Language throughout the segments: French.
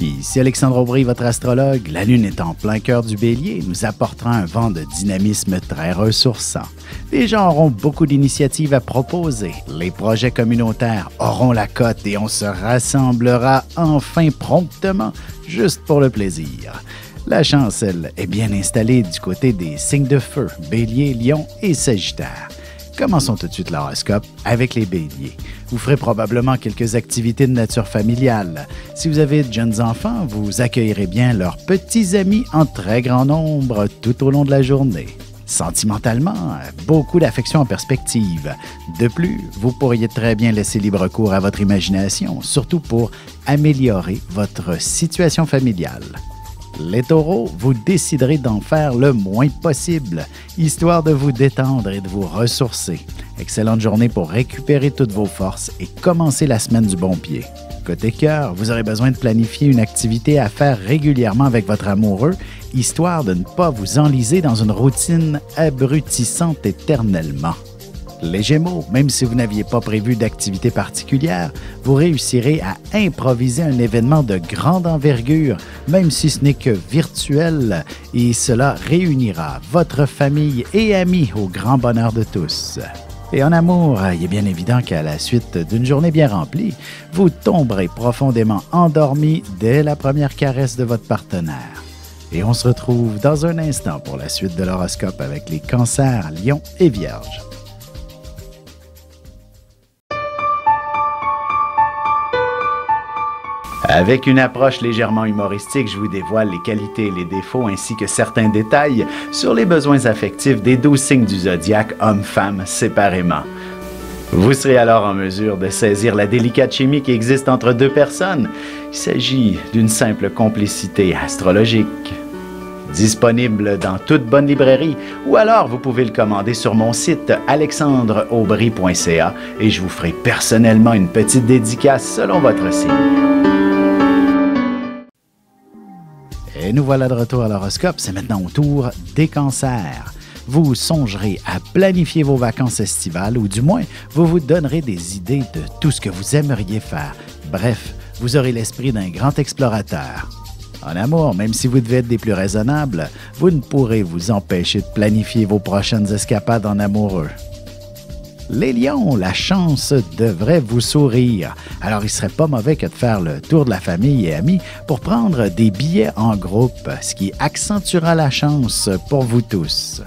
Ici Alexandre Aubry, votre astrologue. La Lune est en plein cœur du Bélier, nous apportera un vent de dynamisme très ressourçant. Les gens auront beaucoup d'initiatives à proposer. Les projets communautaires auront la cote et on se rassemblera enfin promptement, juste pour le plaisir. La chance, elle, est bien installée du côté des signes de feu, Bélier, Lion et Sagittaire. Commençons tout de suite l'horoscope avec les Béliers. Vous ferez probablement quelques activités de nature familiale. Si vous avez de jeunes enfants, vous accueillerez bien leurs petits amis en très grand nombre tout au long de la journée. Sentimentalement, beaucoup d'affection en perspective. De plus, vous pourriez très bien laisser libre cours à votre imagination, surtout pour améliorer votre situation familiale. Les taureaux, vous déciderez d'en faire le moins possible, histoire de vous détendre et de vous ressourcer. Excellente journée pour récupérer toutes vos forces et commencer la semaine du bon pied. Côté cœur, vous aurez besoin de planifier une activité à faire régulièrement avec votre amoureux, histoire de ne pas vous enliser dans une routine abrutissante éternellement. Les Gémeaux, même si vous n'aviez pas prévu d'activité particulière, vous réussirez à improviser un événement de grande envergure, même si ce n'est que virtuel, et cela réunira votre famille et amis au grand bonheur de tous. Et en amour, il est bien évident qu'à la suite d'une journée bien remplie, vous tomberez profondément endormi dès la première caresse de votre partenaire. Et on se retrouve dans un instant pour la suite de l'horoscope avec les Cancers, Lions et Vierges. Avec une approche légèrement humoristique, je vous dévoile les qualités et les défauts ainsi que certains détails sur les besoins affectifs des 12 signes du zodiaque, hommes-femmes, séparément. Vous serez alors en mesure de saisir la délicate chimie qui existe entre deux personnes. Il s'agit d'une simple complicité astrologique. Disponible dans toute bonne librairie ou alors vous pouvez le commander sur mon site alexandreaubry.ca et je vous ferai personnellement une petite dédicace selon votre signe. Et nous voilà de retour à l'horoscope, c'est maintenant au tour des Cancers. Vous songerez à planifier vos vacances estivales ou du moins, vous vous donnerez des idées de tout ce que vous aimeriez faire. Bref, vous aurez l'esprit d'un grand explorateur. En amour, même si vous devez être des plus raisonnables, vous ne pourrez vous empêcher de planifier vos prochaines escapades en amoureux. Les Lions, la chance devrait vous sourire. Alors, il ne serait pas mauvais que de faire le tour de la famille et amis pour prendre des billets en groupe, ce qui accentuera la chance pour vous tous.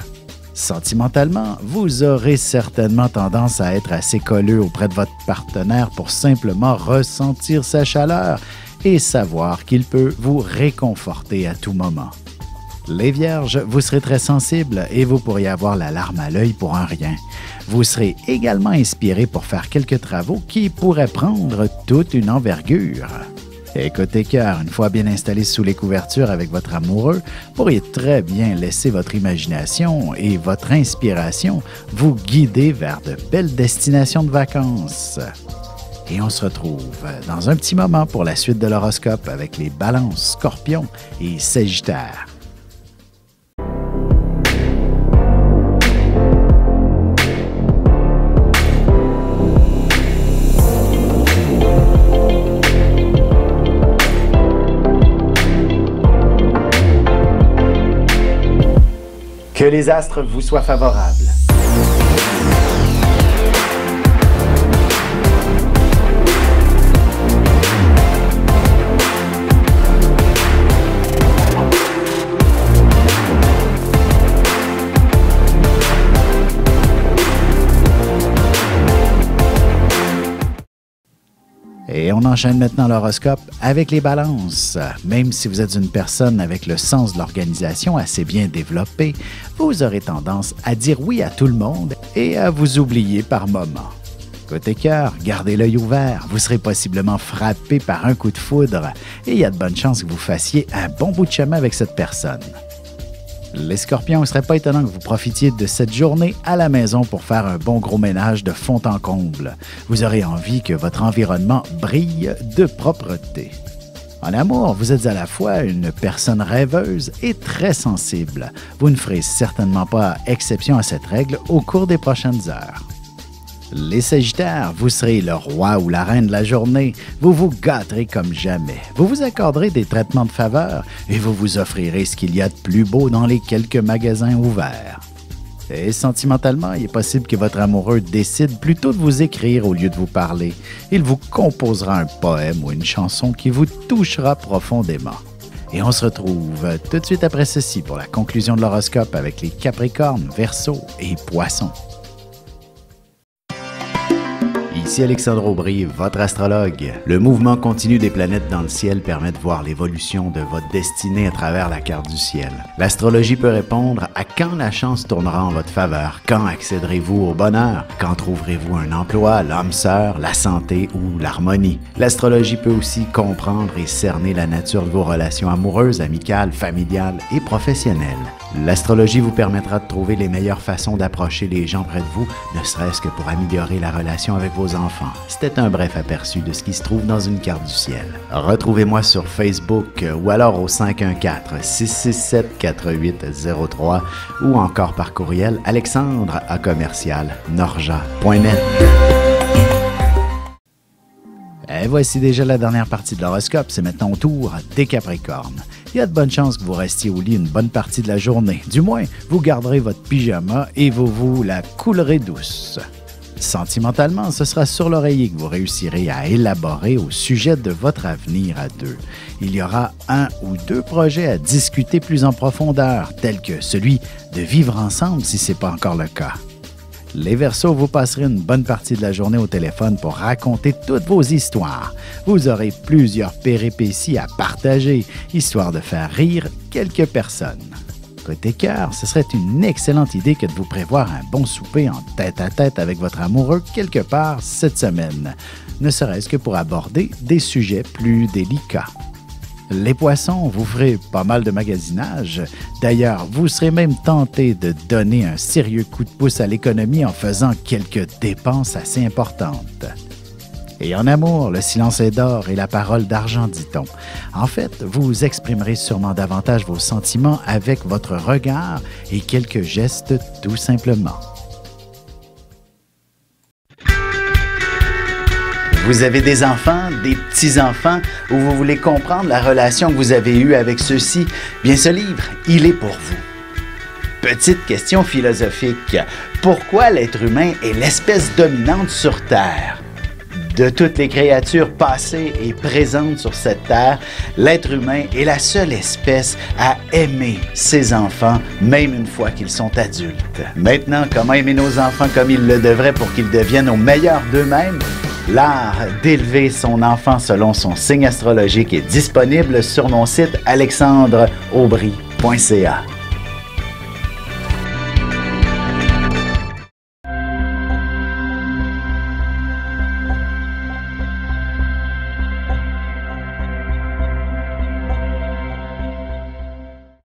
Sentimentalement, vous aurez certainement tendance à être assez colleux auprès de votre partenaire pour simplement ressentir sa chaleur et savoir qu'il peut vous réconforter à tout moment. Les Vierges, vous serez très sensibles et vous pourriez avoir la larme à l'œil pour un rien. Vous serez également inspiré pour faire quelques travaux qui pourraient prendre toute une envergure. Et côté cœur, une fois bien installé sous les couvertures avec votre amoureux, vous pourriez très bien laisser votre imagination et votre inspiration vous guider vers de belles destinations de vacances. Et on se retrouve dans un petit moment pour la suite de l'horoscope avec les Balances, Scorpions et Sagittaires. Que les astres vous soient favorables. Et on enchaîne maintenant l'horoscope avec les Balances. Même si vous êtes une personne avec le sens de l'organisation assez bien développé, vous aurez tendance à dire oui à tout le monde et à vous oublier par moments. Côté cœur, gardez l'œil ouvert, vous serez possiblement frappé par un coup de foudre et il y a de bonnes chances que vous fassiez un bon bout de chemin avec cette personne. Les Scorpions, il ne serait pas étonnant que vous profitiez de cette journée à la maison pour faire un bon gros ménage de fond en comble. Vous aurez envie que votre environnement brille de propreté. En amour, vous êtes à la fois une personne rêveuse et très sensible. Vous ne ferez certainement pas exception à cette règle au cours des prochaines heures. Les Sagittaires, vous serez le roi ou la reine de la journée. Vous vous gâterez comme jamais. Vous vous accorderez des traitements de faveur et vous vous offrirez ce qu'il y a de plus beau dans les quelques magasins ouverts. Et sentimentalement, il est possible que votre amoureux décide plutôt de vous écrire au lieu de vous parler. Il vous composera un poème ou une chanson qui vous touchera profondément. Et on se retrouve tout de suite après ceci pour la conclusion de l'horoscope avec les Capricornes, Verseaux et Poissons. Ici Alexandre Aubry, votre astrologue. Le mouvement continu des planètes dans le ciel permet de voir l'évolution de votre destinée à travers la carte du ciel. L'astrologie peut répondre à quand la chance tournera en votre faveur, quand accéderez-vous au bonheur, quand trouverez-vous un emploi, l'âme sœur, la santé ou l'harmonie. L'astrologie peut aussi comprendre et cerner la nature de vos relations amoureuses, amicales, familiales et professionnelles. L'astrologie vous permettra de trouver les meilleures façons d'approcher les gens près de vous, ne serait-ce que pour améliorer la relation avec vos enfants. C'était un bref aperçu de ce qui se trouve dans une carte du ciel. Retrouvez-moi sur Facebook ou alors au 514-667-4803 ou encore par courriel alexandre@norja.net. Et voici déjà la dernière partie de l'horoscope. C'est maintenant au tour des Capricornes. Il y a de bonnes chances que vous restiez au lit une bonne partie de la journée. Du moins, vous garderez votre pyjama et vous la coulerez douce. Sentimentalement, ce sera sur l'oreiller que vous réussirez à élaborer au sujet de votre avenir à deux. Il y aura un ou deux projets à discuter plus en profondeur, tels que celui de vivre ensemble si ce n'est pas encore le cas. Les Verseaux, vous passerez une bonne partie de la journée au téléphone pour raconter toutes vos histoires. Vous aurez plusieurs péripéties à partager, histoire de faire rire quelques personnes. Côté cœur, ce serait une excellente idée que de vous prévoir un bon souper en tête-à-tête avec votre amoureux quelque part cette semaine, ne serait-ce que pour aborder des sujets plus délicats. Les Poissons, vous ferez pas mal de magasinage. D'ailleurs, vous serez même tenté de donner un sérieux coup de pouce à l'économie en faisant quelques dépenses assez importantes. Et en amour, le silence est d'or et la parole d'argent, dit-on. En fait, vous exprimerez sûrement davantage vos sentiments avec votre regard et quelques gestes tout simplement. Vous avez des enfants, des petits-enfants, ou vous voulez comprendre la relation que vous avez eue avec ceux-ci? Bien, ce livre, il est pour vous. Petite question philosophique. Pourquoi l'être humain est l'espèce dominante sur Terre? De toutes les créatures passées et présentes sur cette terre, l'être humain est la seule espèce à aimer ses enfants, même une fois qu'ils sont adultes. Maintenant, comment aimer nos enfants comme ils le devraient pour qu'ils deviennent au meilleur d'eux-mêmes? L'art d'élever son enfant selon son signe astrologique est disponible sur mon site alexandreaubry.ca.